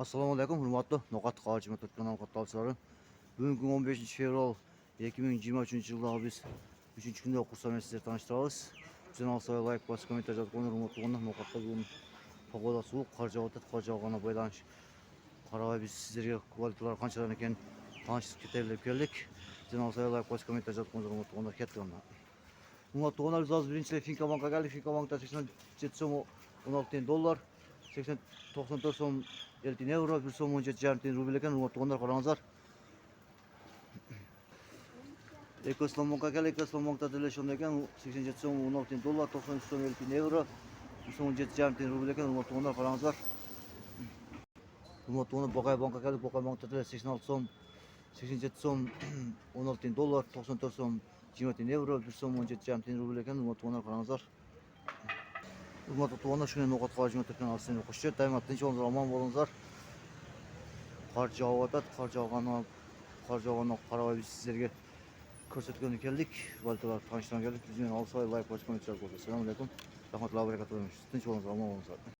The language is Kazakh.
Assalamu alaikum, hurmatlı Nokat Kağıcıma Türk kanal katılımcıları. Bugün 15 fevral 2023 жылдағы biz 3. günde okursam sizlerle tanıştırırız. Canal sayı like bas komentar жазып қойыңыздар. Hurmatlı қонақ, Нокатта бүгін погода суық, қар жауып жатады. Қар жауғанына байланысты қарабай біз сіздерге квалиталары қаншадан екенін таныстырып кете деп келдік. Canal sayı like bas komentar жазып қойыңыздар. Hurmatlı қонақ, кеттік ана. Hurmatlı қонақ, біз азыр біріншілер Финкобанкқа келдік. Финкобанкта 87 сом 16 доллар, 94 сом 50 евро, 1 сом 17,5 рубль екен. Hurmatlı қонақ, қараңыздар. Экосломонка келді. Экосломонкта төлеш онда екен. 87 сом 16 доллар, 93 сом 50 евро, 1 сом 17,5 рубль екен. Hurmatlı қонақ, қараңыздар. Hurmatlı қонақ, Боқай банкқа келдік. Боқай банкта төлеш 86 сом 87 сом 16 доллар, 94 сом 20 евро, 1 сом 17,5 рубль екен. Hurmatlı қонақ, қараңыздар. Hurmatlı қонақ, шүнен Nokat Kağıcıma Türk kanалы сіздерге қош келдік. Дайыма тыныш болыңыздар, аман болыңыздар. Қар жауып жатады. Қар жауғанына қарабай біз сіздерге көрсеткені келдік. Валюталарды таныстырған келдік. Бізбен алысай лайк, коммент жазып қойыңыздар. Ассаламу алейкум. Рахматуллахи ва баракатуху. Тыныш болыңыздар, аман болыңыздар.